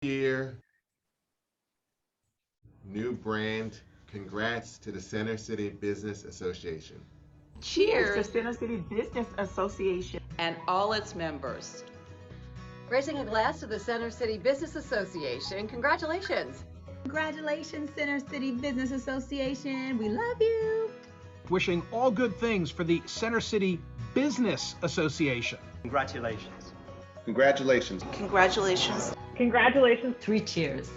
Year, new brand. Congrats to the Center City Business Association. Cheers to Cheers Center City Business Association. and all its members. Raising a glass to the Center City Business Association. Congratulations. Congratulations, Center City Business Association. We love you. Wishing all good things for the Center City Business Association. Congratulations. Congratulations. Congratulations. Congratulations. 3 cheers.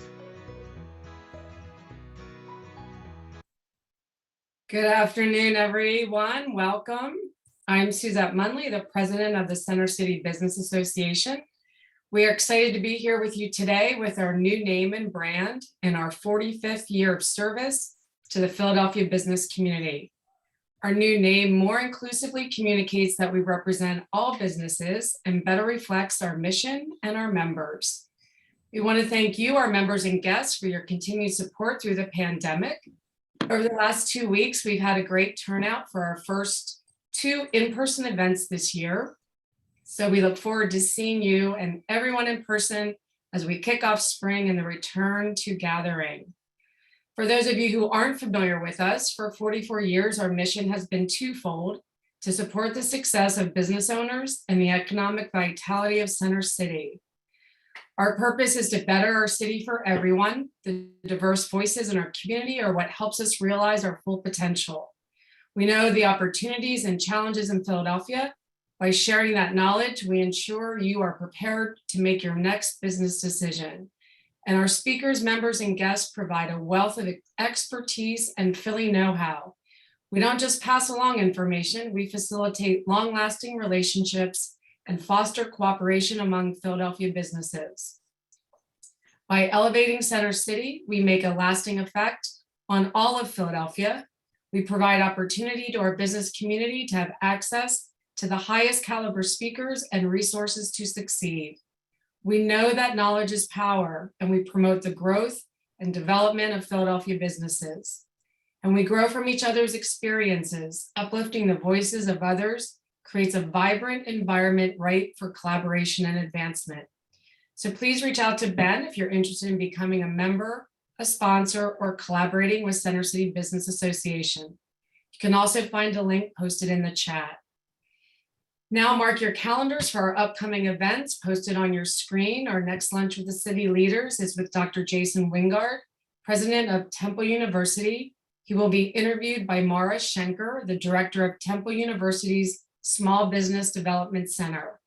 Good afternoon, everyone. Welcome. I'm Suzette Munley, the president of the Center City Business Association. We are excited to be here with you today with our new name and brand in our 45th year of service to the Philadelphia business community. Our new name more inclusively communicates that we represent all businesses and better reflects our mission and our members. We want to thank you, our members and guests, for your continued support through the pandemic. Over the last 2 weeks, we've had a great turnout for our first 2 in-person events this year. So we look forward to seeing you and everyone in person as we kick off spring and the return to gathering. For those of you who aren't familiar with us, for 44 years, our mission has been twofold: to support the success of business owners and the economic vitality of Center City. Our purpose is to better our city for everyone. The diverse voices in our community are what helps us realize our full potential. We know the opportunities and challenges in Philadelphia. By sharing that knowledge, we ensure you are prepared to make your next business decision. And our speakers, members, and guests provide a wealth of expertise and Philly know-how. We don't just pass along information, we facilitate long-lasting relationships and foster cooperation among Philadelphia businesses. By elevating Center City, we make a lasting effect on all of Philadelphia. We provide opportunity to our business community to have access to the highest caliber speakers and resources to succeed. We know that knowledge is power, and we promote the growth and development of Philadelphia businesses. And we grow from each other's experiences. Uplifting the voices of others creates a vibrant environment ripe for collaboration and advancement. So please reach out to Ben if you're interested in becoming a member, a sponsor, or collaborating with Center City Business Association. You can also find a link posted in the chat. Now mark your calendars for our upcoming events posted on your screen. Our next lunch with the city leaders is with Dr. Jason Wingard, president of Temple University. He will be interviewed by Mara Schenker, the director of Temple University's Small Business Development Center.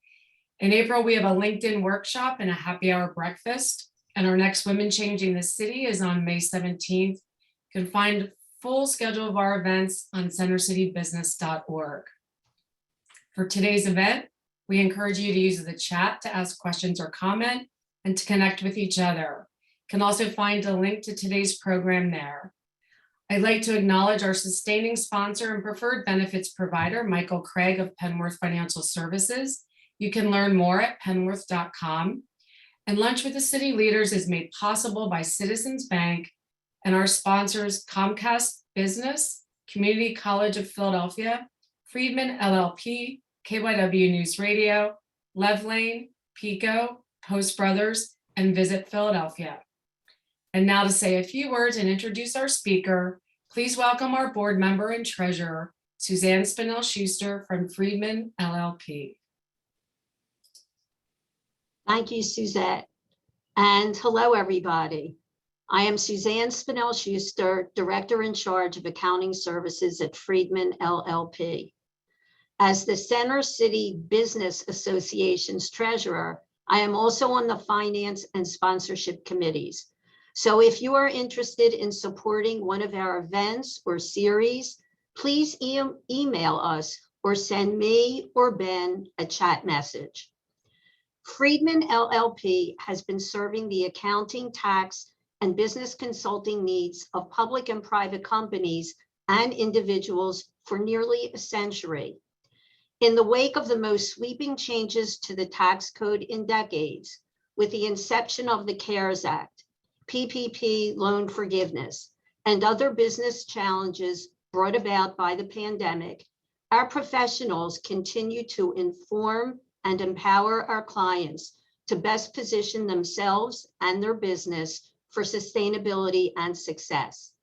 In April, we have a LinkedIn workshop and a happy hour breakfast. And our next Women Changing the City is on May 17th. You can find full schedule of our events on centercitybusiness.org. For today's event, we encourage you to use the chat to ask questions or comment and to connect with each other. You can also find a link to today's program there. I'd like to acknowledge our sustaining sponsor and preferred benefits provider, Michael Craig of Penworth Financial Services. You can learn more at penworth.com. And Lunch with the City Leaders is made possible by Citizens Bank and our sponsors, Comcast Business, Community College of Philadelphia, Friedman LLP, KYW News Radio, Lev Lane, Pico, Post Brothers, and Visit Philadelphia. And now to say a few words and introduce our speaker, please welcome our board member and treasurer, Suzanne Spinell-Schuster from Friedman LLP. Thank you, Suzette. And hello, everybody. I am Suzanne Spinell-Schuster, Director in charge of Accounting Services at Friedman LLP. As the Center City Business Association's treasurer, I am also on the finance and sponsorship committees. So if you are interested in supporting one of our events or series, please email us or send me or Ben a chat message. Friedman LLP has been serving the accounting, tax, and business consulting needs of public and private companies and individuals for nearly a century. In the wake of the most sweeping changes to the tax code in decades, with the inception of the CARES Act, PPP loan forgiveness, and other business challenges brought about by the pandemic, our professionals continue to inform and empower our clients to best position themselves and their business for sustainability and success.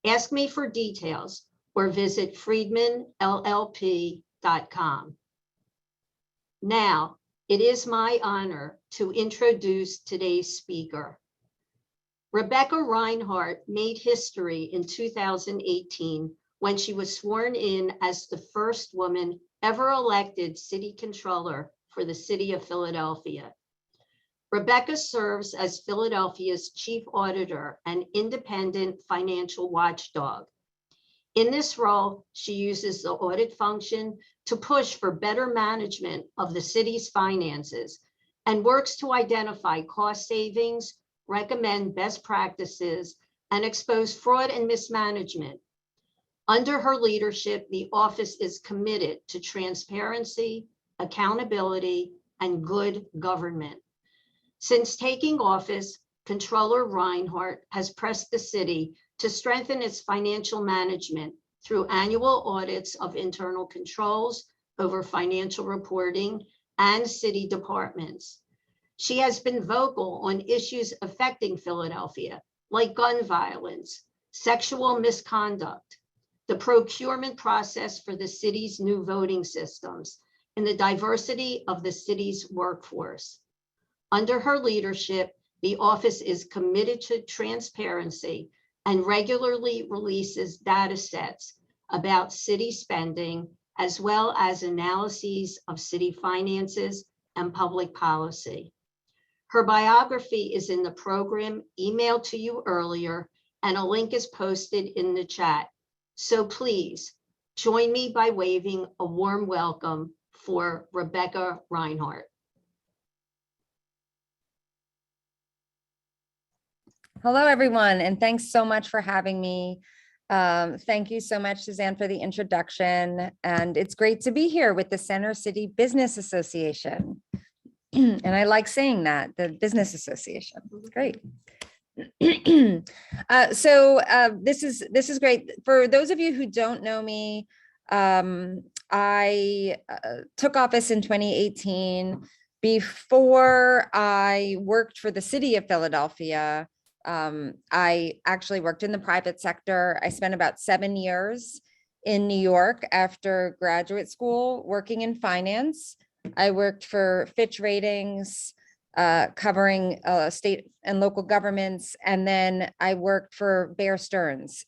Ask me for details or visit friedmanllp.com. Now, it is my honor to introduce today's speaker. Rebecca Rhynhart made history in 2018 when she was sworn in as the first woman ever elected city controller for the city of Philadelphia. Rebecca serves as Philadelphia's chief auditor and independent financial watchdog. In this role, she uses the audit function to push for better management of the city's finances and works to identify cost savings, recommend best practices, and expose fraud and mismanagement. Under her leadership, the office is committed to transparency, accountability, and good government. Since taking office, Controller Rhynhart has pressed the city to strengthen its financial management through annual audits of internal controls over financial reporting and city departments. She has been vocal on issues affecting Philadelphia, like gun violence, sexual misconduct, the procurement process for the city's new voting systems, and the diversity of the city's workforce. Under her leadership, the office is committed to transparency and regularly releases data sets about city spending, as well as analyses of city finances and public policy. Her biography is in the program emailed to you earlier, and a link is posted in the chat. So please join me by waving a warm welcome for Rebecca Rhynhart. Hello, everyone, and thanks so much for having me. Thank you so much, Suzanne, for the introduction. And it's great to be here with the Center City Business Association. And I like saying that, the Business Association. It's great. This is great. For those of you who don't know me, I took office in 2018. Before I worked for the city of Philadelphia, I actually worked in the private sector. I spent about 7 years in New York after graduate school working in finance. I worked for Fitch Ratings, covering state and local governments. And then I worked for Bear Stearns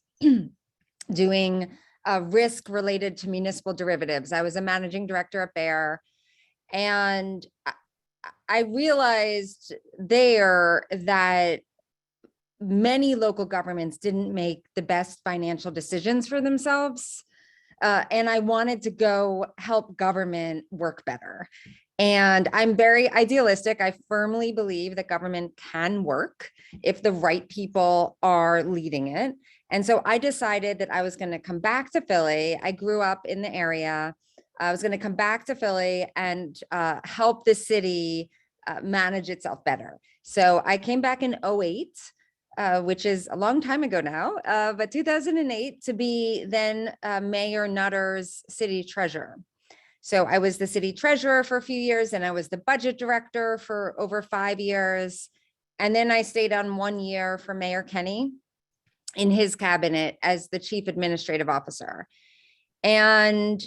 doing risk related to municipal derivatives. I was a managing director at Bear. And I realized there that many local governments didn't make the best financial decisions for themselves. And I wanted to go help government work better. And I'm very idealistic. I firmly believe that government can work if the right people are leading it. And so I decided that I was going to come back to Philly. I grew up in the area. I was going to come back to Philly and help the city manage itself better. So I came back in 2008. Which is a long time ago now, but 2008 to be then Mayor Nutter's city treasurer. So I was the city treasurer for a few years, and I was the budget director for over 5 years. And then I stayed on 1 year for Mayor Kenny in his cabinet as the chief administrative officer. And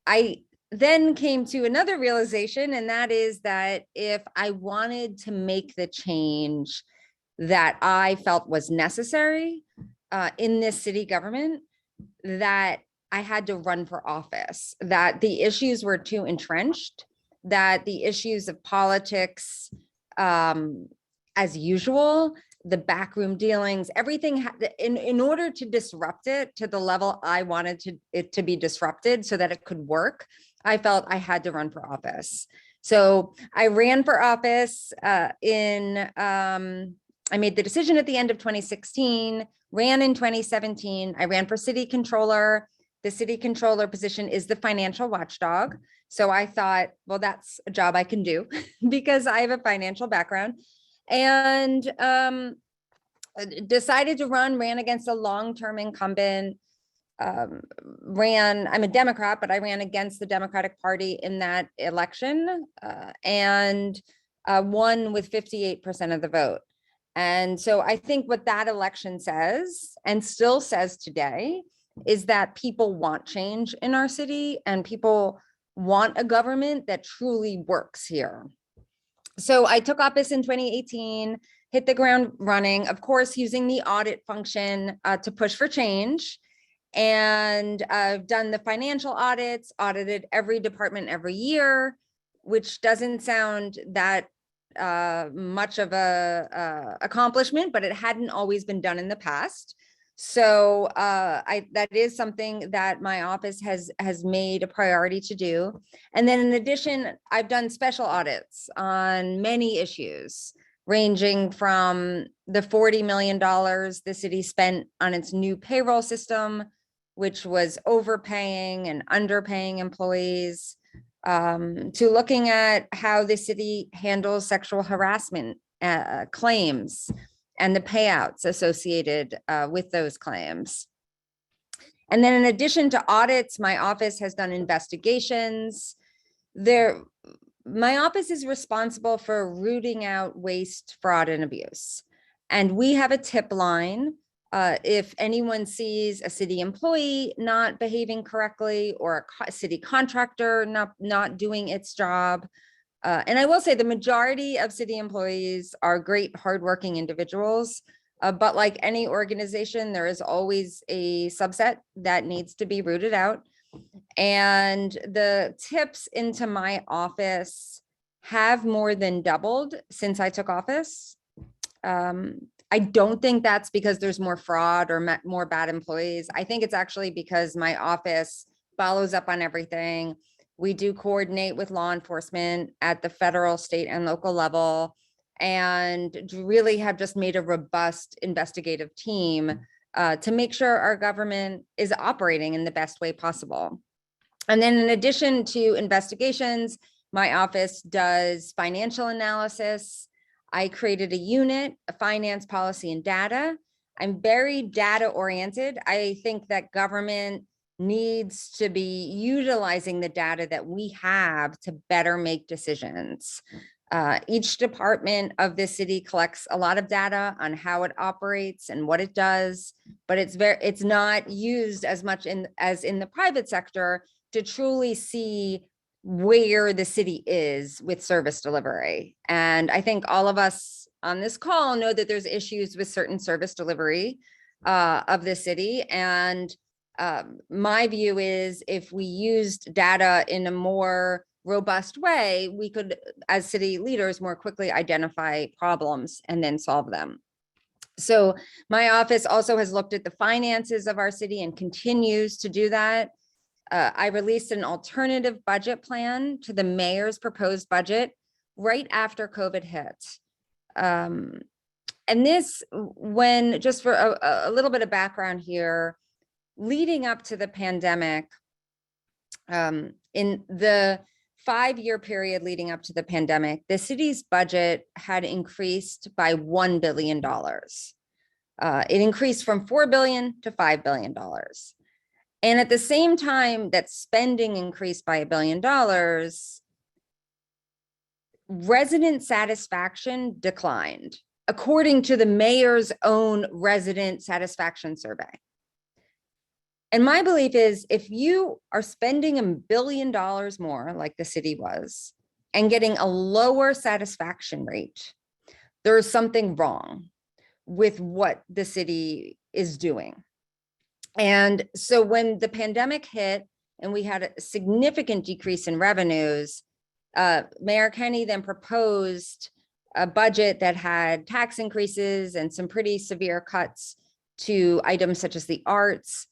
I then came to another realization, and that is that if I wanted to make the change that I felt was necessary in this city government, that I had to run for office, that the issues were too entrenched, that the issues of politics, as usual, the backroom dealings, everything, in order to disrupt it to the level I wanted it to be disrupted so that it could work, I felt I had to run for office. So I ran for office I made the decision at the end of 2016, ran in 2017. I ran for city controller. The city controller position is the financial watchdog. So I thought, well, that's a job I can do because I have a financial background, and decided to ran against a long-term incumbent. I'm a Democrat, but I ran against the Democratic Party in that election. And won with 58% of the vote. And so I think what that election says, and still says today, is that people want change in our city and people want a government that truly works here. So I took office in 2018, hit the ground running, of course, using the audit function to push for change. And I've done the financial audits, audited every department every year, which doesn't sound that much of a accomplishment, but it hadn't always been done in the past. So that is something that my office has made a priority to do. And then in addition, I've done special audits on many issues, ranging from the $40 million the city spent on its new payroll system, which was overpaying and underpaying employees, to looking at how the city handles sexual harassment claims and the payouts associated with those claims. And then in addition to audits, my office has done investigations. My office is responsible for rooting out waste, fraud, and abuse. And we have a tip line. If anyone sees a city employee not behaving correctly or a city contractor not doing its job. And I will say the majority of city employees are great, hardworking individuals. But like any organization, there is always a subset that needs to be rooted out. And the tips into my office have more than doubled since I took office. I don't think that's because there's more fraud or more bad employees. I think it's actually because my office follows up on everything. We do coordinate with law enforcement at the federal, state, and local level, and really have just made a robust investigative team to make sure our government is operating in the best way possible. And then in addition to investigations, my office does financial analysis. I created a unit, a finance, policy, and data. I'm very data oriented. I think that government needs to be utilizing the data that we have to better make decisions. Each department of the city collects a lot of data on how it operates and what it does, but it's not used as much as in the private sector to truly see where the city is with service delivery. And I think all of us on this call know that there's issues with certain service delivery of the city. And my view is if we used data in a more robust way, we could, as city leaders, more quickly identify problems and then solve them. So my office also has looked at the finances of our city and continues to do that. I released an alternative budget plan to the mayor's proposed budget right after COVID hit. And this, just for a little bit of background here, leading up to the pandemic, in the 5-year period leading up to the pandemic, the city's budget had increased by $1 billion. It increased from $4 billion to $5 billion. And at the same time that spending increased by $1 billion, resident satisfaction declined, according to the mayor's own resident satisfaction survey. And my belief is if you are spending $1 billion more, like the city was, and getting a lower satisfaction rate, there's something wrong with what the city is doing. And so when the pandemic hit and we had a significant decrease in revenues, Mayor Kenny then proposed a budget that had tax increases and some pretty severe cuts to items such as the arts.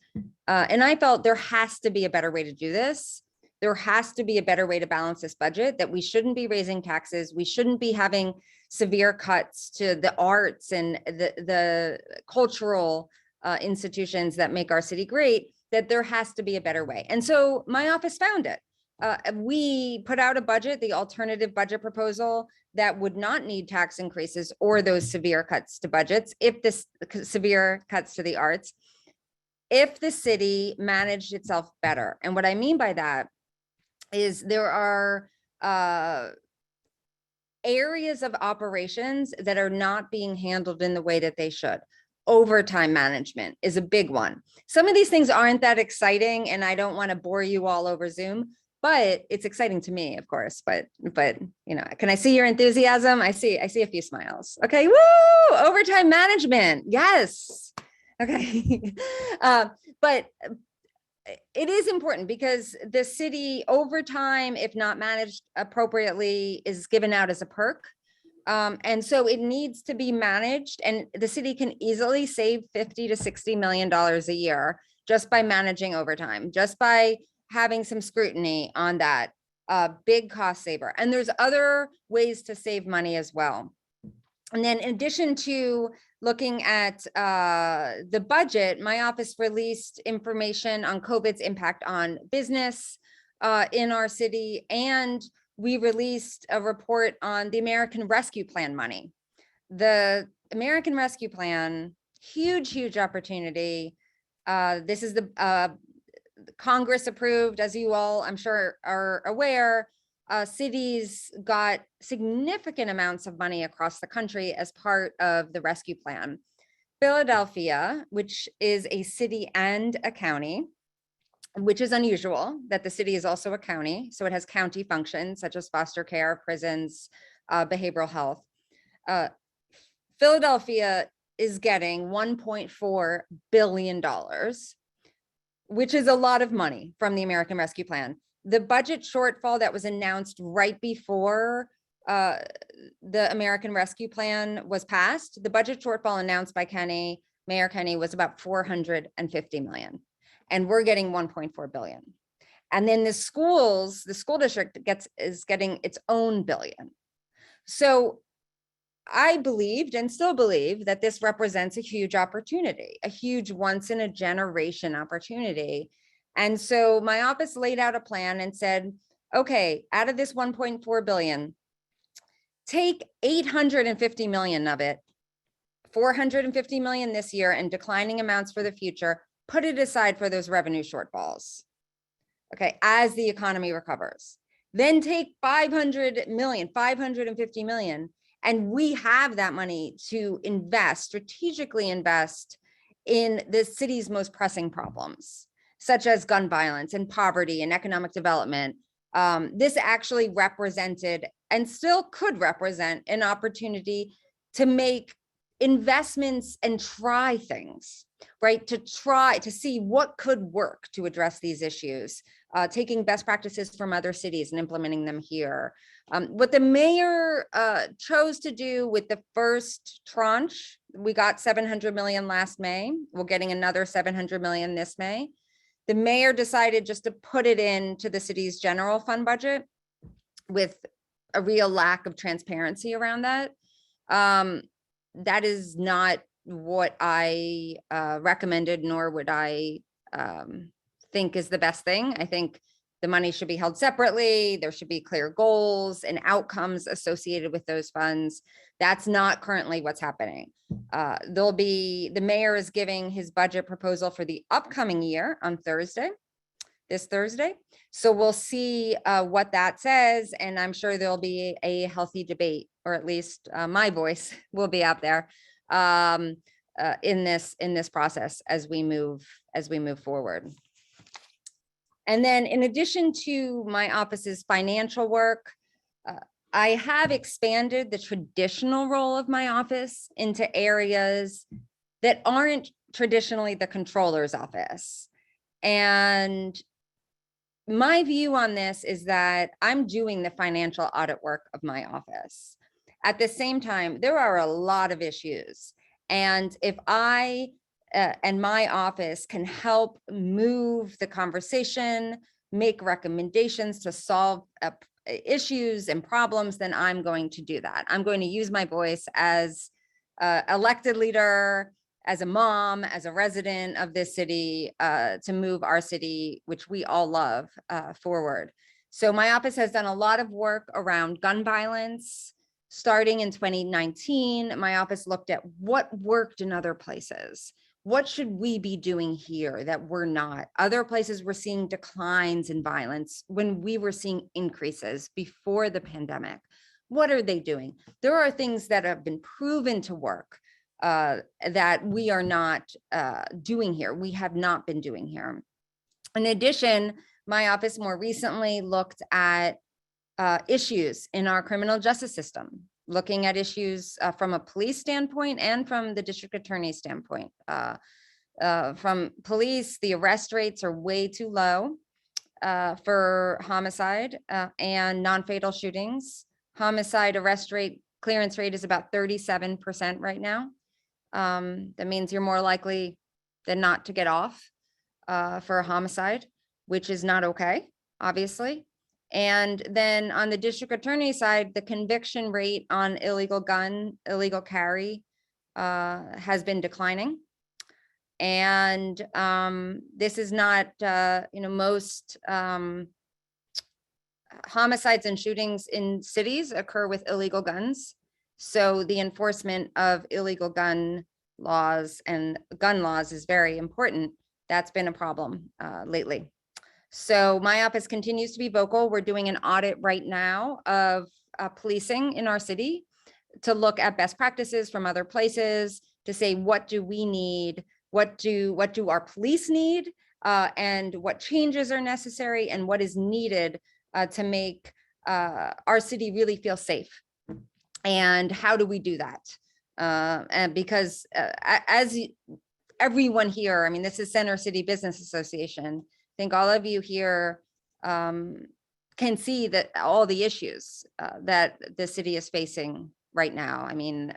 And I felt there has to be a better way to do this. There has to be a better way to balance this budget, that we shouldn't be raising taxes. We shouldn't be having severe cuts to the arts and the cultural institutions that make our city great, that there has to be a better way. And so my office found it. We put out a budget, the alternative budget proposal, that would not need tax increases or those severe cuts to budgets, if this severe cuts to the arts, if the city managed itself better. And what I mean by that is there are areas of operations that are not being handled in the way that they should. Overtime management is a big one. Some of these things aren't that exciting, and I don't want to bore you all over Zoom, but it's exciting to me, of course. But you know, can I see your enthusiasm? I see a few smiles. Okay, woo! Overtime management, yes. Okay, but it is important because the city overtime, if not managed appropriately, is given out as a perk. And so it needs to be managed, and the city can easily save $50 to $60 million a year just by managing overtime, just by having some scrutiny on that. Big cost saver. And there's other ways to save money as well. And then in addition to looking at the budget, my office released information on COVID's impact on business in our city, and we released a report on the American Rescue Plan money. The American Rescue Plan, huge opportunity. This is the Congress approved, as you all, I'm sure, are aware. Cities got significant amounts of money across the country as part of the rescue plan. Philadelphia, which is a city and a county, which is unusual that the city is also a county. So it has county functions such as foster care, prisons, behavioral health. Philadelphia is getting $1.4 billion, which is a lot of money from the American Rescue Plan. The budget shortfall that was announced right before the American Rescue Plan was passed, the budget shortfall announced by Mayor Kenny was about $450 million. And we're getting 1.4 billion. And then the school district is getting its own billion. So I believed and still believe that this represents a huge opportunity, a huge once in a generation opportunity. And so my office laid out a plan and said, okay, out of this 1.4 billion, take 850 million of it, 450 million this year and declining amounts for the future, put it aside for those revenue shortfalls, okay, as the economy recovers. Then take 550 million, and we have that money to invest, strategically invest in the city's most pressing problems, such as gun violence and poverty and economic development. This actually represented and still could represent an opportunity to make investments and try things, right? To try to see what could work to address these issues, taking best practices from other cities and implementing them here. What the mayor chose to do with the first tranche, we got 700 million last May. We're getting another 700 million this May. The mayor decided just to put it into the city's general fund budget with a real lack of transparency around that. That is not what I recommended, nor would I think is the best thing. I think the money should be held separately. There should be clear goals and outcomes associated with those funds. That's not currently what's happening. The mayor is giving his budget proposal for the upcoming year on this Thursday. So we'll see what that says. And I'm sure there'll be a healthy debate, or at least my voice will be out there in this process as we move forward. And then in addition to my office's financial work, I have expanded the traditional role of my office into areas that aren't traditionally the controller's office. And my view on this is that I'm doing the financial audit work of my office. At the same time, there are a lot of issues. And if I and my office can help move the conversation, make recommendations to solve issues and problems, then I'm going to do that. I'm going to use my voice as an elected leader, as a mom, as a resident of this city, to move our city, which we all love, forward. So my office has done a lot of work around gun violence. Starting in 2019, my office looked at what worked in other places. What should we be doing here that we're not? Other places were seeing declines in violence when we were seeing increases before the pandemic. What are they doing? There are things that have been proven to work that we are not doing here. We have not been doing here. In addition, my office more recently looked at issues in our criminal justice system, looking at issues from a police standpoint and from the district attorney standpoint. From police, the arrest rates are way too low for homicide and non-fatal shootings. Homicide arrest rate, clearance rate is about 37% right now. That means you're more likely than not to get off for a homicide, which is not okay, obviously. And then on the district attorney side, the conviction rate on illegal carry has been declining. And this is not, most homicides and shootings in cities occur with illegal guns. So the enforcement of illegal gun laws and gun laws is very important. That's been a problem lately. So my office continues to be vocal. We're doing an audit right now of policing in our city to look at best practices from other places to say, what do we need? What do our police need? And what changes are necessary and what is needed to make our city really feel safe? And how do we do that? And because as everyone here, I mean, this is Center City Business Association. I think all of you here can see that all the issues that the city is facing right now. I mean,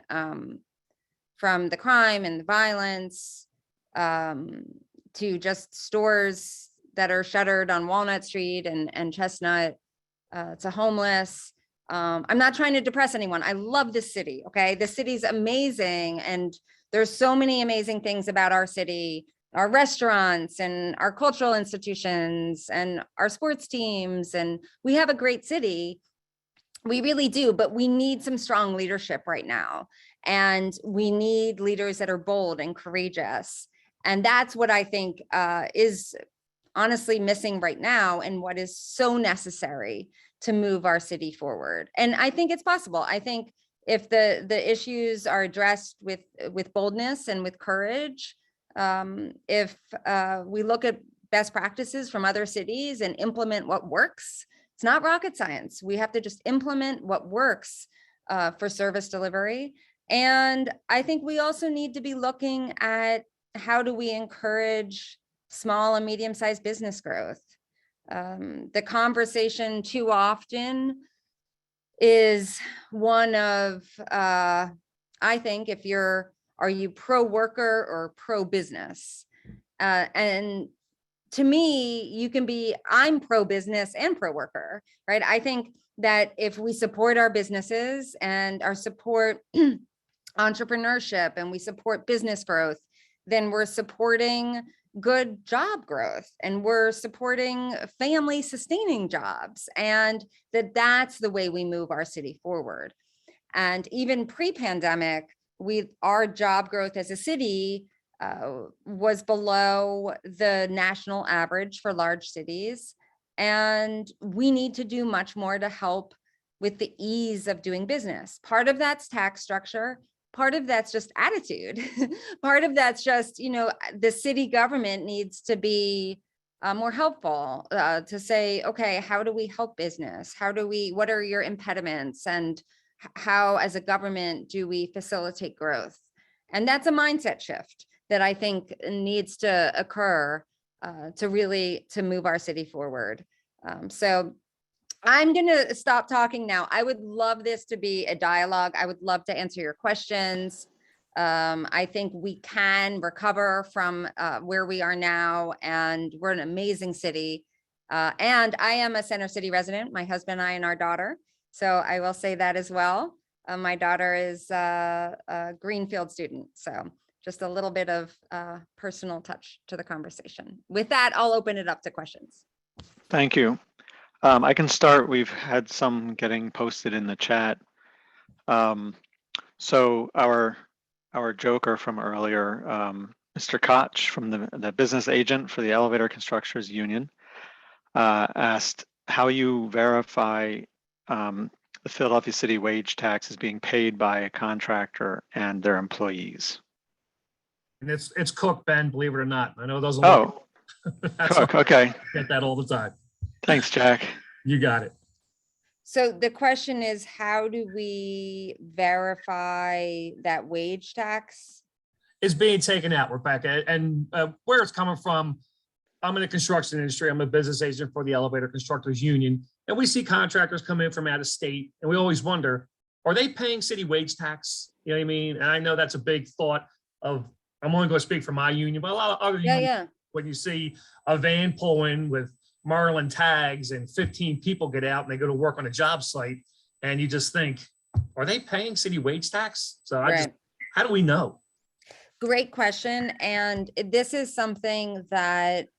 from the crime and the violence to just stores that are shuttered on Walnut Street and Chestnut, to homeless. I'm not trying to depress anyone. I love this city, okay? The city's amazing, and there's so many amazing things about our city, our restaurants and our cultural institutions and our sports teams, and we have a great city. We really do, but we need some strong leadership right now. And we need leaders that are bold and courageous. And that's what I think is honestly missing right now, and what is so necessary to move our city forward. And I think it's possible. I think if the issues are addressed with boldness and with courage, if we look at best practices from other cities and implement what works, it's not rocket science. We have to just implement what works for service delivery. And I think we also need to be looking at how do we encourage small and medium-sized business growth. The conversation too often is one of, I think, are you pro-worker or pro-business? And to me, you can be, I'm pro-business and pro-worker, right? I think that if we support our businesses and our support entrepreneurship and we support business growth, then we're supporting good job growth and we're supporting family sustaining jobs, and that's the way we move our city forward. And even pre-pandemic, our job growth as a city was below the national average for large cities. And we need to do much more to help with the ease of doing business. Part of that's tax structure. Part of that's just attitude. Part of that's just, the city government needs to be more helpful to say, okay, how do we help business? What are your impediments? And how, as a government, do we facilitate growth? And that's a mindset shift that I think needs to occur to move our city forward. So I'm going to stop talking now. I would love this to be a dialogue. I would love to answer your questions. I think we can recover from where we are now, and we're an amazing city. And I am a Center City resident, my husband and I and our daughter. So I will say that as well. My daughter is a Greenfield student. So just a little bit of personal touch to the conversation. With that, I'll open it up to questions. Thank you. I can start. We've had some getting posted in the chat. So our joker from earlier, Mr. Koch from the business agent for the Elevator Constructors Union, asked how you verify the Philadelphia city wage tax is being paid by a contractor and their employees. And it's Cook, Ben, believe it or not. I know those. Oh, That's Cook, all. okay. I get that all the time. Thanks, Jack. You got it. So the question is, how do we verify that wage tax? It's being taken out, Rebecca, and where it's coming from. I'm in the construction industry. I'm a business agent for the Elevator Constructors Union, and we see contractors come in from out of state, and we always wonder, are they paying city wage tax? You know what I mean? And I know that's a big thought of, I'm only going to speak for my union, but a lot of other unions, when you see a van pull in with Maryland tags and 15 people get out and they go to work on a job site, and you just think, are they paying city wage tax? So how do we know? Great question. And this is something that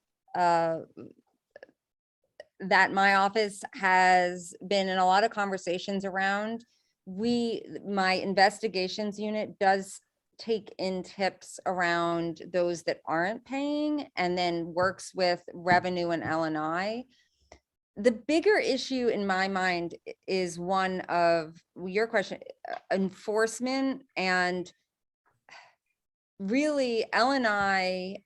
that my office has been in a lot of conversations around. My investigations unit does take in tips around those that aren't paying, and then works with revenue and L&I. The bigger issue in my mind is one of your question, enforcement, and really L&I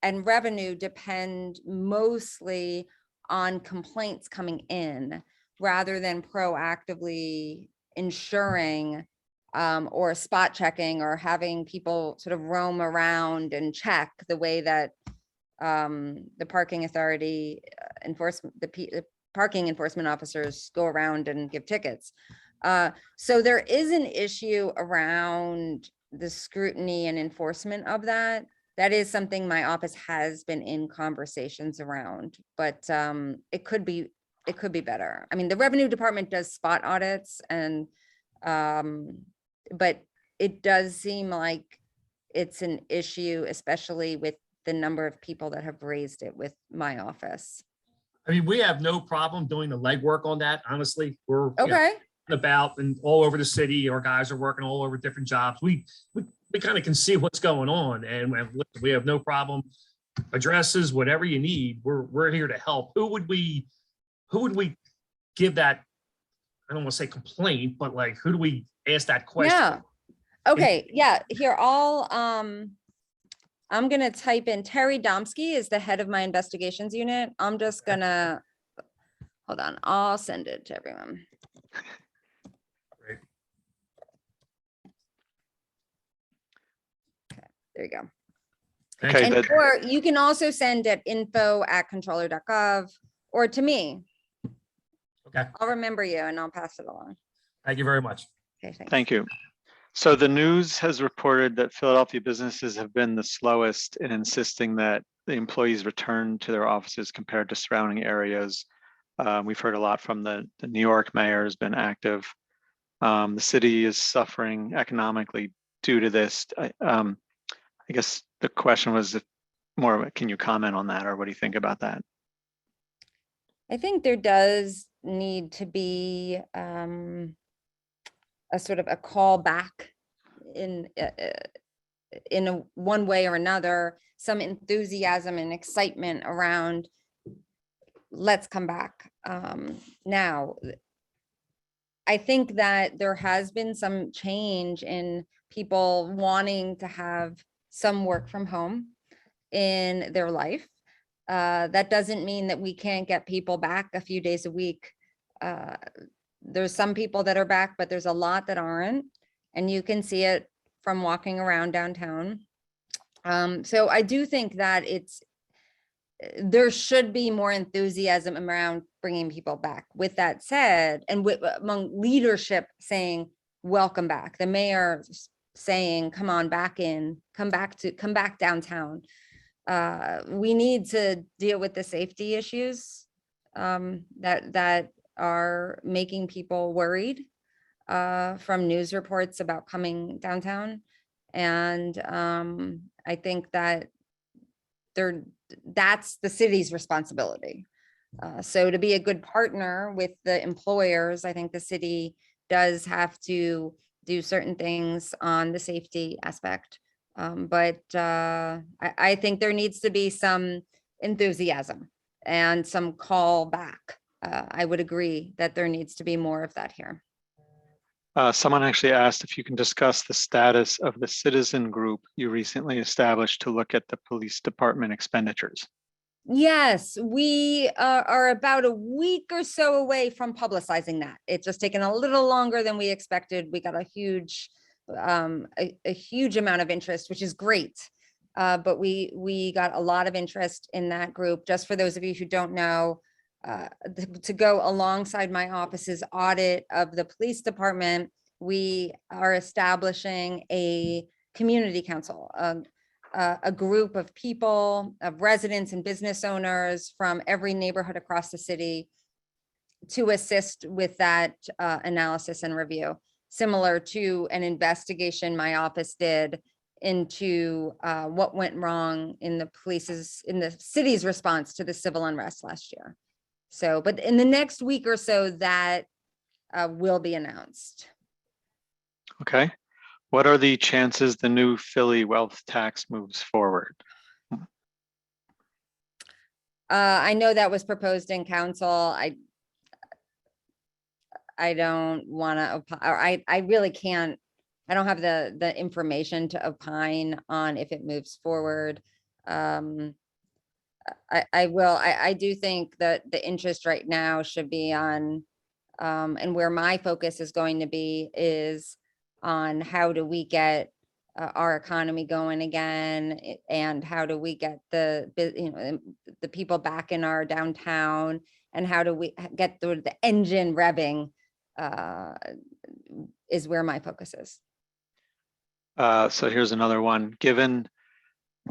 and revenue depend mostly on complaints coming in rather than proactively ensuring or spot checking or having people sort of roam around and check the way that the parking authority the parking enforcement officers go around and give tickets. So there is an issue around the scrutiny and enforcement of that. That is something my office has been in conversations around, but it could be better. I mean, the revenue department does spot audits, and but it does seem like it's an issue, especially with the number of people that have raised it with my office. I mean, we have no problem doing the legwork on that. Honestly, we're okay. About and all over the city. Our guys are working all over different jobs. We kind of can see what's going on, and we have no problem. Addresses, whatever you need, we're here to help. Who would we give that? I don't want to say complaint, but like, who do we ask that question? Yeah. Okay. Yeah. Here, I'm gonna type in Terry Domsky is the head of my investigations unit. I'm just gonna hold on. I'll send it to everyone. Great. There you go. Okay, And, or you can also send at info@controller.gov or to me. Okay. I'll remember you and I'll pass it along. Thank you very much. Okay, thanks. Thank you. So the news has reported that Philadelphia businesses have been the slowest in insisting that the employees return to their offices compared to surrounding areas. We've heard a lot from the New York mayor has been active. The city is suffering economically due to this. I guess the question was more, can you comment on that, or what do you think about that? I think there does need to be a sort of a call back in one way or another, some enthusiasm and excitement around let's come back. Now, I think that there has been some change in people wanting to have some work from home in their life. That doesn't mean that we can't get people back a few days a week. There's some people that are back, but there's a lot that aren't, and you can see it from walking around downtown. So I do think that there should be more enthusiasm around bringing people back. With that said, and among leadership saying, welcome back, the mayor saying, come on back in, come back downtown. We need to deal with the safety issues that are making people worried from news reports about coming downtown. And I think that that's the city's responsibility. So to be a good partner with the employers, I think the city does have to do certain things on the safety aspect. But I think there needs to be some enthusiasm and some call back I would agree that there needs to be more of that here. Someone actually asked if you can discuss the status of the citizen group you recently established to look at the police department expenditures. Yes, we are about a week or so away from publicizing that. It's just taken a little longer than we expected. We got a huge amount of interest, which is great. But we got a lot of interest in that group. Just for those of you who don't know, to go alongside my office's audit of the police department, we are establishing a community council, a group of people, of residents and business owners from every neighborhood across the city to assist with that analysis and review, similar to an investigation my office did into what went wrong in the city's response to the civil unrest last year. So, but in the next week or so, that will be announced. Okay. What are the chances the new Philly wealth tax moves forward? I know that was proposed in council. I don't want to, or I really can't, I don't have the information to opine on if it moves forward. I do think that the interest right now should be on, and where my focus is going to be is on how do we get our economy going again, and how do we get the people back in our downtown, and how do we get the engine revving, is where my focus is. So here's another one. Given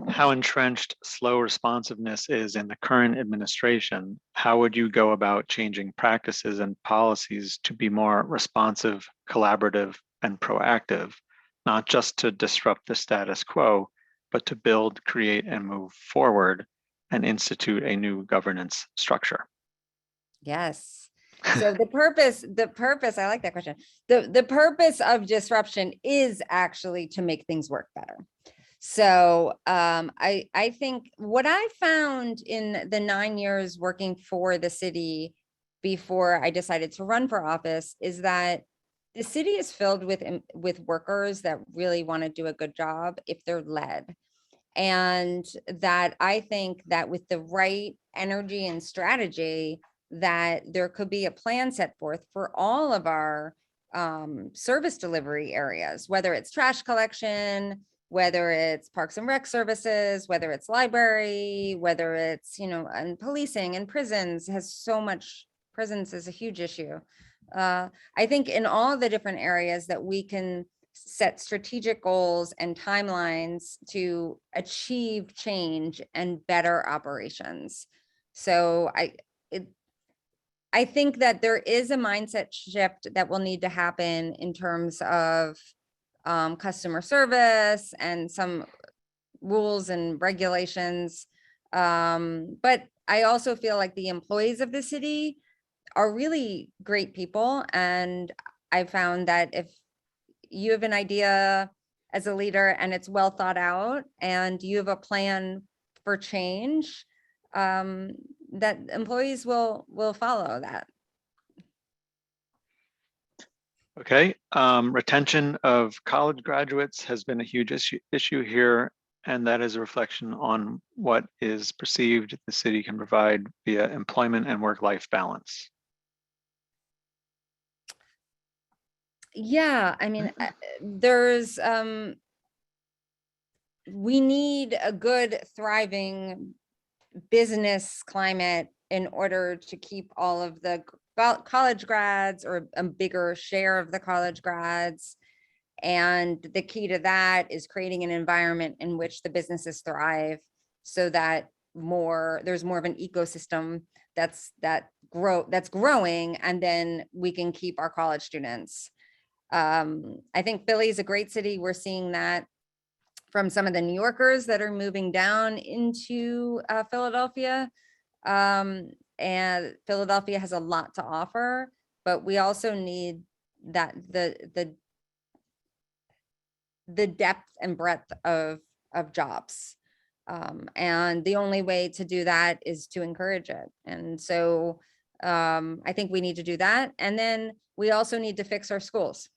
how entrenched slow responsiveness is in the current administration, how would you go about changing practices and policies to be more responsive, collaborative, and proactive, not just to disrupt the status quo, but to build, create, and move forward and institute a new governance structure? Yes. So the purpose, I like that question. The purpose of disruption is actually to make things work better. So I think what I found in the 9 years working for the city before I decided to run for office is that the city is filled with workers that really want to do a good job if they're led. And that I think that with the right energy and strategy, that there could be a plan set forth for all of our service delivery areas, whether it's trash collection, whether it's parks and rec services, whether it's library, whether it's, and policing and prisons has so much, prisons is a huge issue. I think in all the different areas that we can set strategic goals and timelines to achieve change and better operations. So I think that there is a mindset shift that will need to happen in terms of customer service and some rules and regulations. But I also feel like the employees of the city are really great people. And I found that if you have an idea as a leader and it's well thought out and you have a plan for change, that employees will follow that. Okay, retention of college graduates has been a huge issue here, and that is a reflection on what is perceived the city can provide via employment and work-life balance. Yeah, I mean, we need a good, thriving business climate in order to keep all of the college grads, or a bigger share of the college grads. And the key to that is creating an environment in which the businesses thrive, so that there's more of an ecosystem that's growing, and then we can keep our college students. I think Philly is a great city. We're seeing that from some of the New Yorkers that are moving down into Philadelphia. And Philadelphia has a lot to offer, but we also need that the depth and breadth of jobs. And the only way to do that is to encourage it. And so I think we need to do that. And then we also need to fix our schools,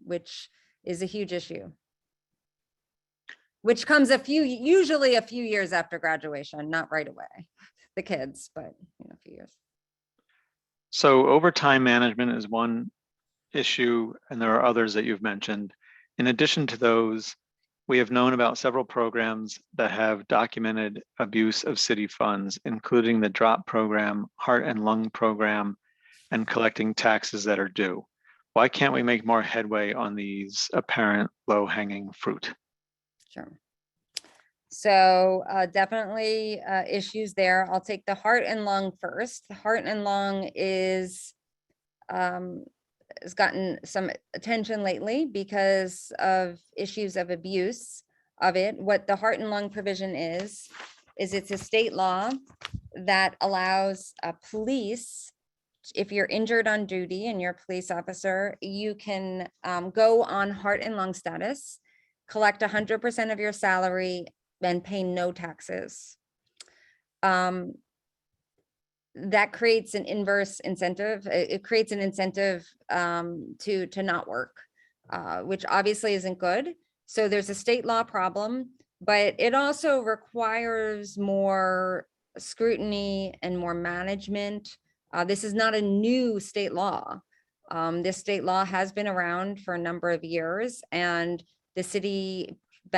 which is a huge issue, which comes usually a few years after graduation, not right away, the kids, but a few years. So overtime management is one issue, and there are others that you've mentioned. In addition to those, we have known about several programs that have documented abuse of city funds, including the DROP program, Heart and Lung program, and collecting taxes that are due. Why can't we make more headway on these apparent low-hanging fruit? Sure. So definitely issues there. I'll take the heart and lung first. The heart and lung is has gotten some attention lately because of issues of abuse of it. What the heart and lung provision is it's a state law that allows police, if you're injured on duty and you're a police officer, you can go on heart and lung status, collect 100% of your salary, and pay no taxes. That creates an inverse incentive. It creates an incentive to not work, which obviously isn't good. So there's a state law problem, but it also requires more scrutiny and more management. This is not a new state law. This state law has been around for a number of years, and the city,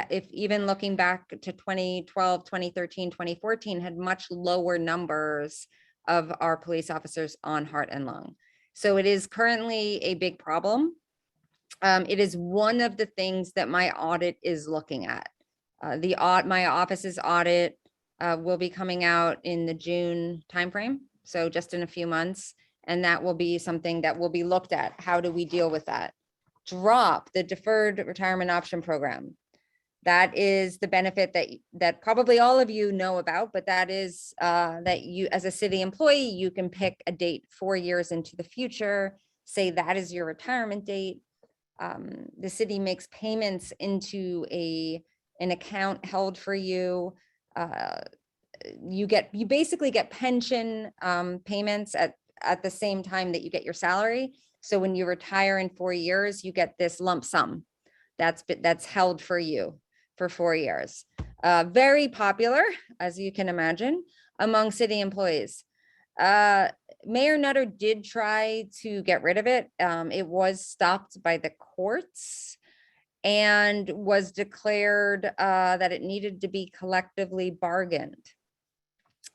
if even looking back to 2012, 2013, 2014, had much lower numbers of our police officers on heart and lung. So it is currently a big problem. It is one of the things that my audit is looking at. My office's audit will be coming out in the June timeframe, so just in a few months, and that will be something that will be looked at. How do we deal with that? DROP, the Deferred Retirement Option Program. That is the benefit that probably all of you know about, but that is that you, as a city employee, you can pick a date 4 years into the future, say that is your retirement date. The city makes payments into an account held for you. You basically get pension payments at the same time that you get your salary. So when you retire in 4 years, you get this lump sum that's held for you for 4 years. Very popular, as you can imagine, among city employees. Mayor Nutter did try to get rid of it. It was stopped by the courts and was declared that it needed to be collectively bargained.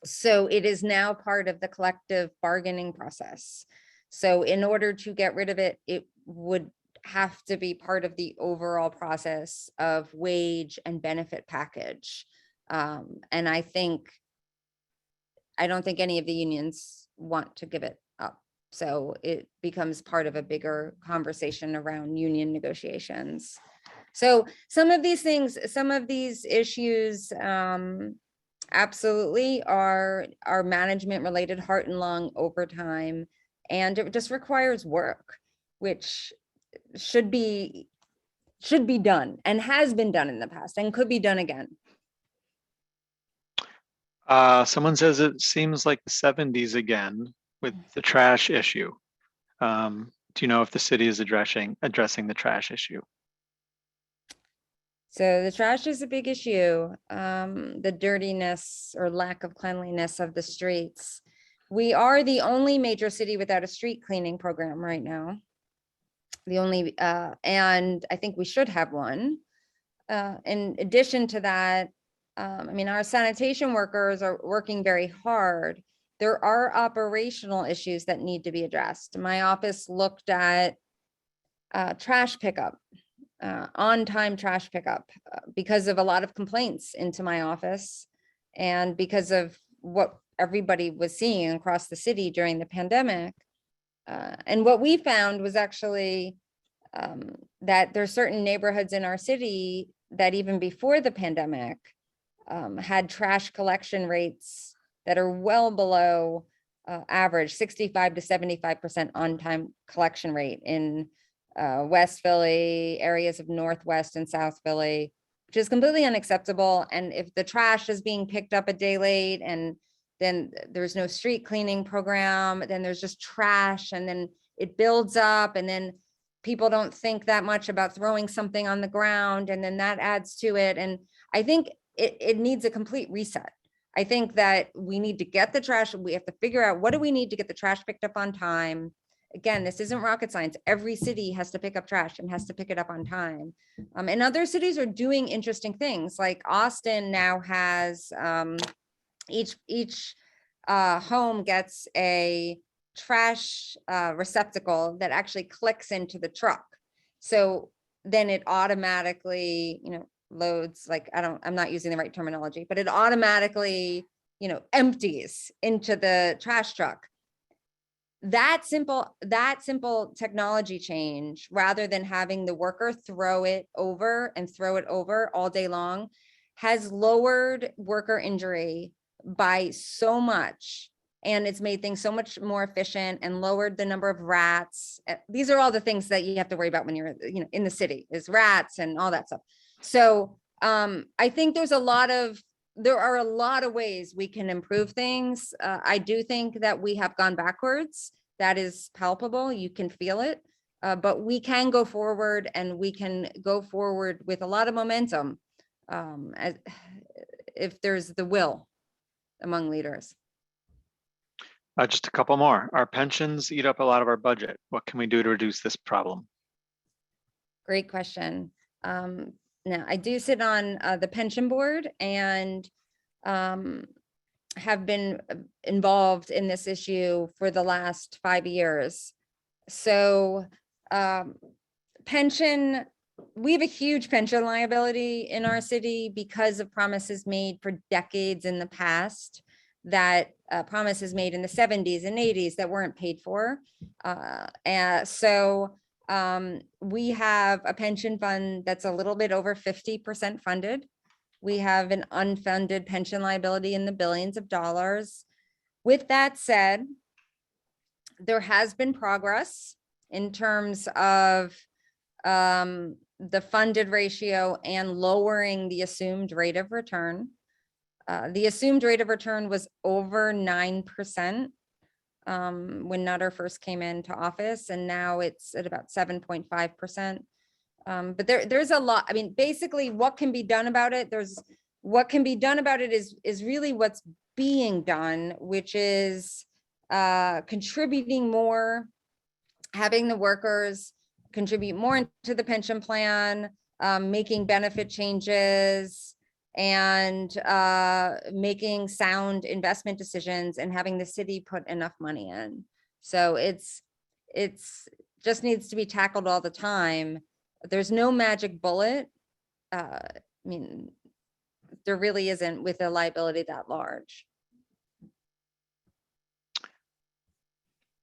So it is now part of the collective bargaining process. So in order to get rid of it, it would have to be part of the overall process of wage and benefit package. And I don't think any of the unions want to give it up. So it becomes part of a bigger conversation around union negotiations. So some of these things, some of these issues absolutely are management related, heart and lung, overtime, and it just requires work, which should be done and has been done in the past and could be done again. Someone says it seems like the 70s again with the trash issue. Do you know if the city is addressing the trash issue? So the trash is a big issue. The dirtiness or lack of cleanliness of the streets. We are the only major city without a street cleaning program right now. The only, and I think we should have one. In addition to that, I mean, our sanitation workers are working very hard. There are operational issues that need to be addressed. My office looked at trash pickup, on-time trash pickup, because of a lot of complaints into my office and because of what everybody was seeing across the city during the pandemic. And what we found was actually that there's certain neighborhoods in our city that even before the pandemic had trash collection rates that are well below average, 65 to 75% on-time collection rate in West Philly, areas of Northwest and South Philly, which is completely unacceptable. And if the trash is being picked up a day late and then there's no street cleaning program, then there's just trash, and then it builds up, and then people don't think that much about throwing something on the ground, and then that adds to it. And I think it needs a complete reset. I think that we need to get the trash, we have to figure out what do we need to get the trash picked up on time. Again, this isn't rocket science. Every city has to pick up trash and has to pick it up on time. And other cities are doing interesting things, like Austin now has, each home gets a trash receptacle that actually clicks into the truck. So then it automatically, loads, like, I'm not using the right terminology, but it automatically, empties into the trash truck. That simple technology change, rather than having the worker throw it over all day long, has lowered worker injury by so much. And it's made things so much more efficient and lowered the number of rats. These are all the things that you have to worry about when you're, in the city, is rats and all that stuff. So I think there are a lot of ways we can improve things. I do think that we have gone backwards. That is palpable. You can feel it, but we can go forward, and we can go forward with a lot of momentum if there's the will among leaders. Just a couple more. Our pensions eat up a lot of our budget. What can we do to reduce this problem? Great question. Now, I do sit on the pension board, and have been involved in this issue for the last 5 years. So pension, we have a huge pension liability in our city because of promises made for decades in the past, that promises made in the 70s and 80s that weren't paid for. So we have a pension fund that's a little bit over 50% funded. We have an unfunded pension liability in the billions of dollars. With that said, there has been progress in terms of the funded ratio and lowering the assumed rate of return. The assumed rate of return was over 9% when Nutter first came into office, and now it's at about 7.5%. But there's a lot. I mean, basically what can be done about it? What can be done about it is really what's being done, which is contributing more, having the workers contribute more into the pension plan, making benefit changes, and making sound investment decisions, and having the city put enough money in. So it's just needs to be tackled all the time. There's no magic bullet. I mean, there really isn't with a liability that large.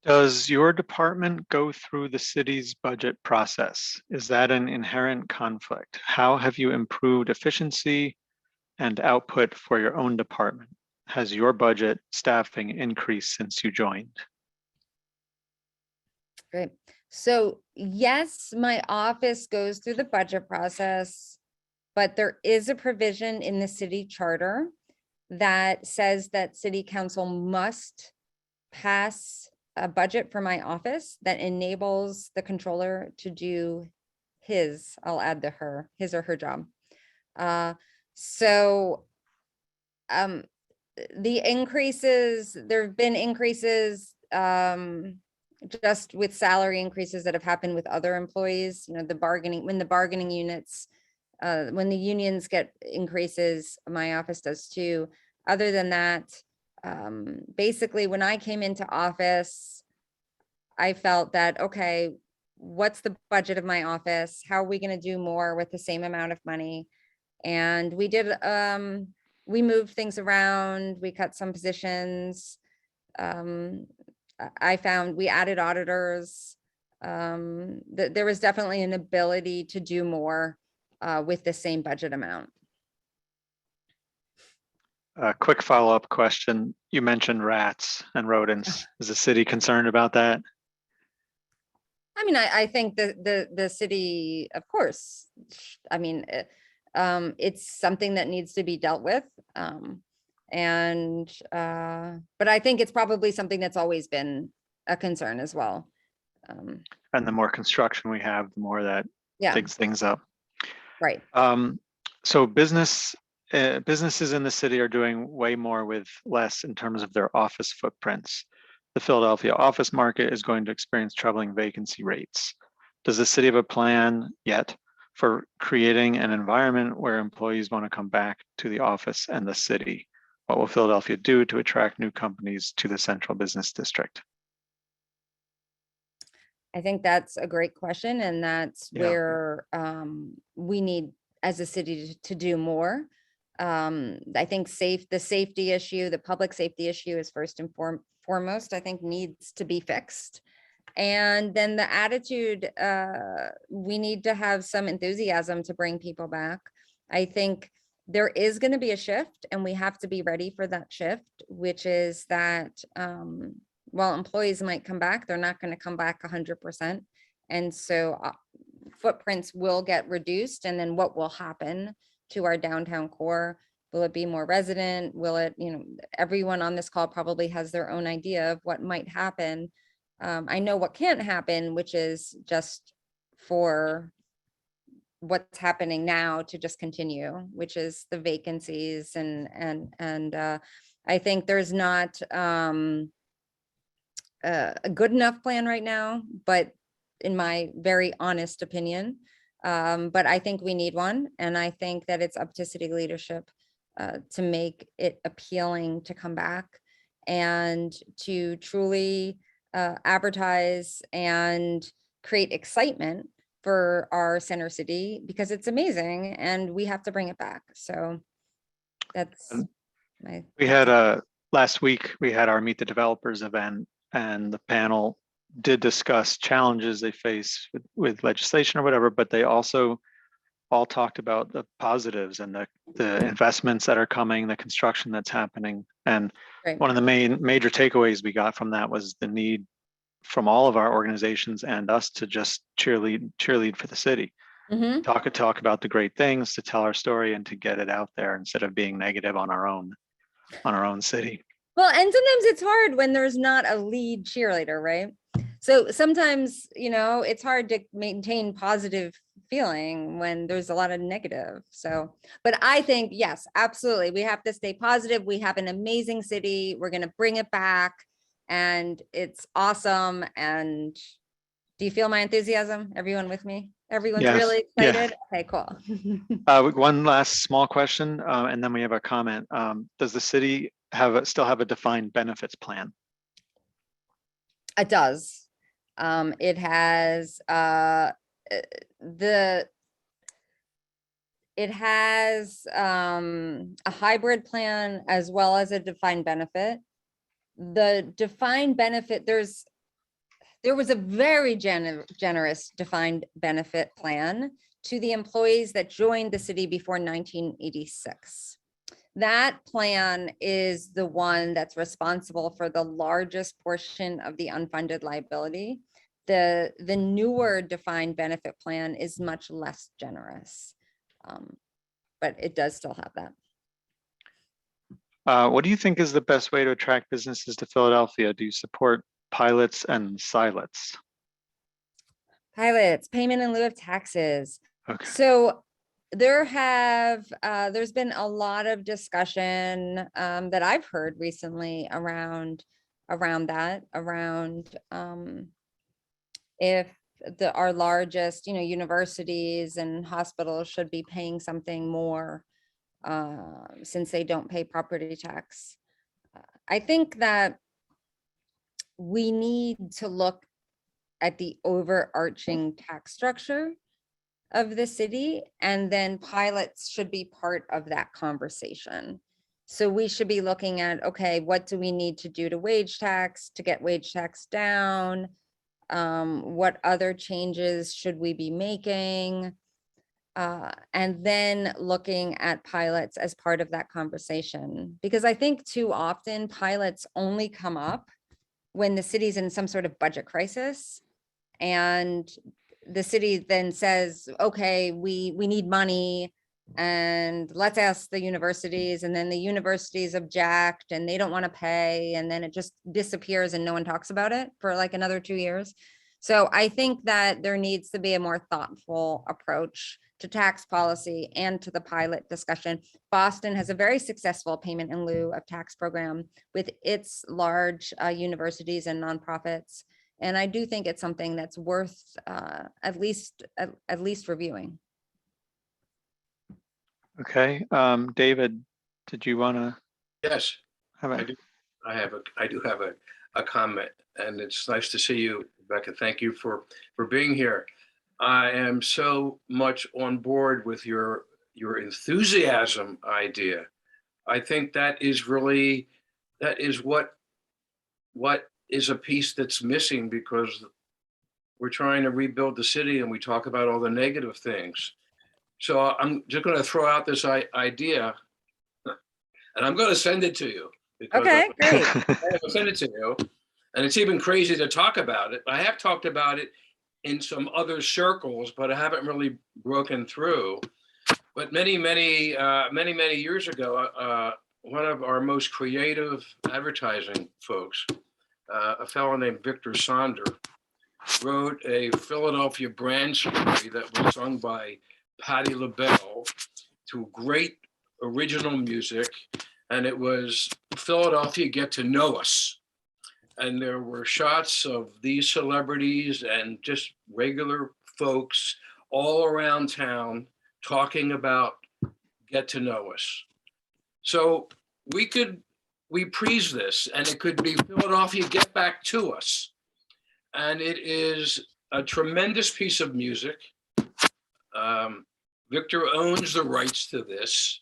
Does your department go through the city's budget process? Is that an inherent conflict? How have you improved efficiency and output for your own department? Has your budget staffing increased since you joined? Great. So yes, my office goes through the budget process, but there is a provision in the city charter that says that city council must pass a budget for my office that enables the controller to do I'll add his or her job. So the increases, there have been increases just with salary increases that have happened with other employees, when the bargaining units, when the unions get increases, my office does too. Other than that, basically when I came into office, I felt that, okay, what's the budget of my office? How are we going to do more with the same amount of money? And we did, we moved things around, we cut some positions. I found we added auditors. There was definitely an ability to do more with the same budget amount. A quick follow-up question. You mentioned rats and rodents. Is the city concerned about that? I mean, I think the city, of course, I mean, it's something that needs to be dealt with. And, but I think it's probably something that's always been a concern as well. And the more construction we have, the more that Yeah, digs things up. right. So businesses in the city are doing way more with less in terms of their office footprints. The Philadelphia office market is going to experience troubling vacancy rates. Does the city have a plan yet for creating an environment where employees want to come back to the office and the city? What will Philadelphia do to attract new companies to the central business district? I think that's a great question, and that's Yeah. where we need as a city to do more. I think the safety issue, the public safety issue is first and foremost, I think needs to be fixed. And then the attitude, we need to have some enthusiasm to bring people back. I think there is going to be a shift, and we have to be ready for that shift, which is that while employees might come back, they're not going to come back 100%. And so footprints will get reduced. And then what will happen to our downtown core? Will it be more resident? Will it, everyone on this call probably has their own idea of what might happen. I know what can't happen, which is just for what's happening now to just continue, which is the vacancies. And I think there's not a good enough plan right now, but in my very honest opinion, but I think we need one. And I think that it's up to city leadership to make it appealing to come back and to truly advertise and create excitement for our center city, because it's amazing and we have to bring it back. So that's we had last week we had our Meet the Developers event, and the panel did discuss challenges they face with legislation or whatever, but they also all talked about the positives and the investments that are coming, the construction that's happening. And one of the major takeaways we got from that was the need from all of our organizations and us to just cheerlead for the city. Mm-hmm. Talk about the great things, to tell our story and to get it out there instead of being negative on our own city. Well, and sometimes it's hard when there's not a lead cheerleader, right? So sometimes, it's hard to maintain positive feeling when there's a lot of negative. So, but I think, yes, absolutely. We have to stay positive. We have an amazing city. We're going to bring it back, and it's awesome. And do you feel my enthusiasm? Everyone with me? Everyone's really excited? Yeah. Okay, cool. One last small question, and then we have a comment. Does the city still have a defined benefits plan? It does. It has a hybrid plan as well as a defined benefit. The defined benefit, there was a very generous defined benefit plan to the employees that joined the city before 1986. That plan is the one that's responsible for the largest portion of the unfunded liability. The newer defined benefit plan is much less generous, but it does still have that. What do you think is the best way to attract businesses to Philadelphia? Do you support pilots and silots? Pilots, payment in lieu of taxes. Okay. So there's been a lot of discussion that I've heard recently around if our largest, universities and hospitals should be paying something more since they don't pay property tax. I think that we need to look at the overarching tax structure of the city, and then pilots should be part of that conversation. So we should be looking at, okay, what do we need to do to wage tax to get wage tax down? What other changes should we be making? And then looking at pilots as part of that conversation, because I think too often pilots only come up when the city's in some sort of budget crisis, and the city then says, okay, we need money, And let's ask the universities, and then the universities object and they don't want to pay, and then it just disappears and no one talks about it for like another 2 years. So I think that there needs to be a more thoughtful approach to tax policy and to the pilot discussion. Boston has a very successful payment in lieu of tax program with its large universities and nonprofits. And I do think it's something that's worth at least reviewing. Okay, David, did you want to Yes, have I a, do. I do have a comment, and it's nice to see you, Rebecca. Thank you for being here. I am so much on board with your enthusiasm idea. I think that is what is a piece that's missing, because we're trying to rebuild the city and we talk about all the negative things. So I'm just going to throw out this idea, and I'm going to send it to you. Because Okay, great. I'll send it to you. And it's even crazy to talk about it. I have talked about it in some other circles, but I haven't really broken through. But many years ago, one of our most creative advertising folks, a fellow named Victor Sonder, wrote a Philadelphia brand story that was sung by Patti LaBelle to great original music. And it was Philadelphia, Get to Know Us. And there were shots of these celebrities and just regular folks all around town talking about Get to Know Us. So we praise this, and it could be Philadelphia, Get Back to Us. And it is a tremendous piece of music. Victor owns the rights to this.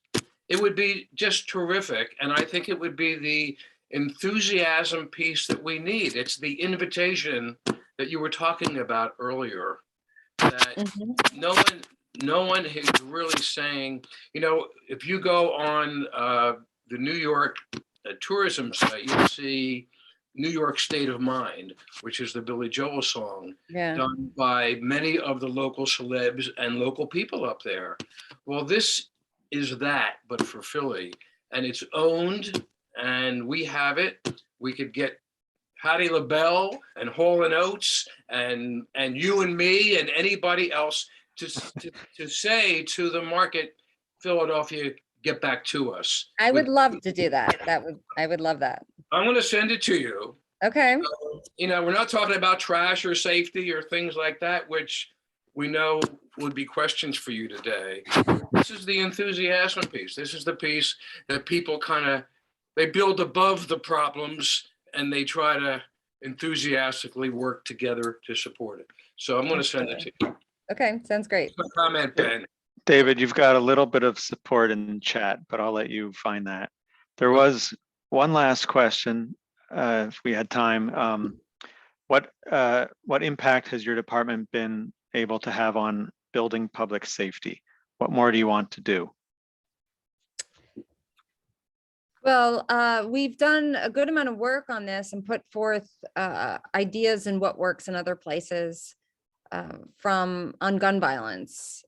It would be just terrific. And I think it would be the enthusiasm piece that we need. It's the invitation that you were talking about earlier, that no one is really saying, if you go on the New York tourism site, you'll see New York State of Mind, which is the Billy Joel song, done by many of the local celebs and local people up there. Well, this is that, but for Philly, and it's owned, and we have it. We could get Patti LaBelle and Hall & Oates and you and me and anybody else to say to the market, Philadelphia, get back to us. I would love to do that. I would love that. I'm going to send it to you. Okay. So, we're not talking about trash or safety or things like that, which we know would be questions for you today. This is the enthusiasm piece. This is the piece that people they build above the problems and they try to enthusiastically work together to support it. So I'm going to send it to you. Okay, sounds great. Comment, Ben. David, you've got a little bit of support in chat, but I'll let you find that. There was one last question, if we had time. What impact has your department been able to have on building public safety? What more do you want to do? Well, we've done a good amount of work on this and put forth ideas and what works in other places on gun violence.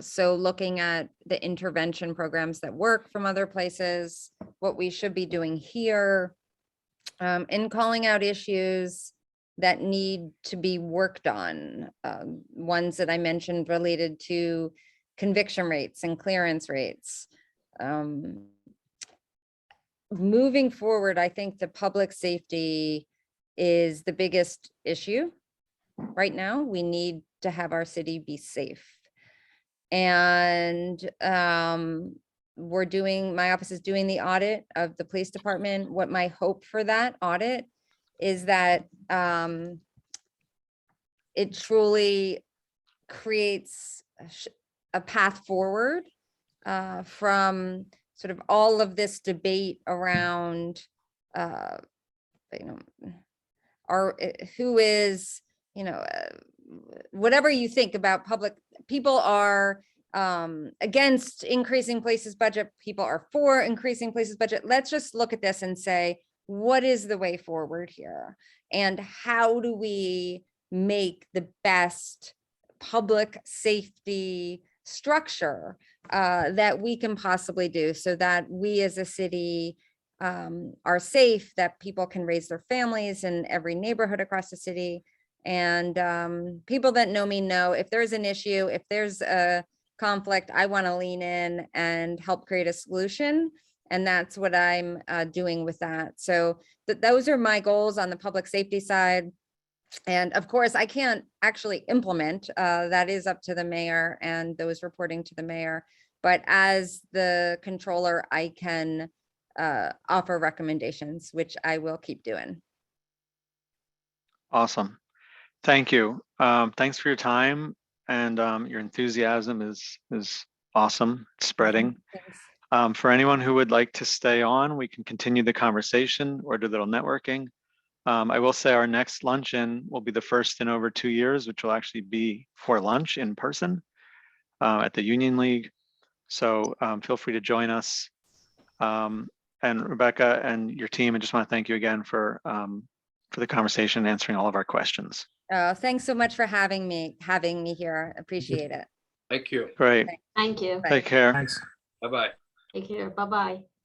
So looking at the intervention programs that work from other places, what we should be doing here, and calling out issues that need to be worked on. Ones that I mentioned related to conviction rates and clearance rates. Moving forward, I think the public safety is the biggest issue right now. We need to have our city be safe. And my office is doing the audit of the police department. What my hope for that audit is that it truly creates a path forward from sort of all of this debate around, who is, whatever you think about public, people are against increasing police's budget. People are for increasing police's budget. Let's just look at this and say, what is the way forward here? And how do we make the best public safety that we can possibly do so that we as a city are safe, that people can raise their families in every neighborhood across the city. And people that know me know if there's an issue, if there's a conflict, I want to lean in and help create a solution. And that's what I'm doing with that. So those are my goals on the public safety side. And of course, I can't actually implement, that is up to the mayor and those reporting to the mayor. But as the controller, I can offer recommendations, which I will keep doing. Awesome. Thank you. Thanks for your time, and your enthusiasm is awesome. It's spreading. Thanks. For anyone who would like to stay on, we can continue the conversation or do a little networking. I will say our next luncheon will be the first in over 2 years, which will actually be for lunch in person at the Union League. So feel free to join us. And Rebecca and your team, I just want to thank you again for the conversation and answering all of our questions. Thanks so much for having me here. Appreciate it. Thank you. Great. Thank you. Take care. Thanks. Bye-bye. Take care. Bye-bye.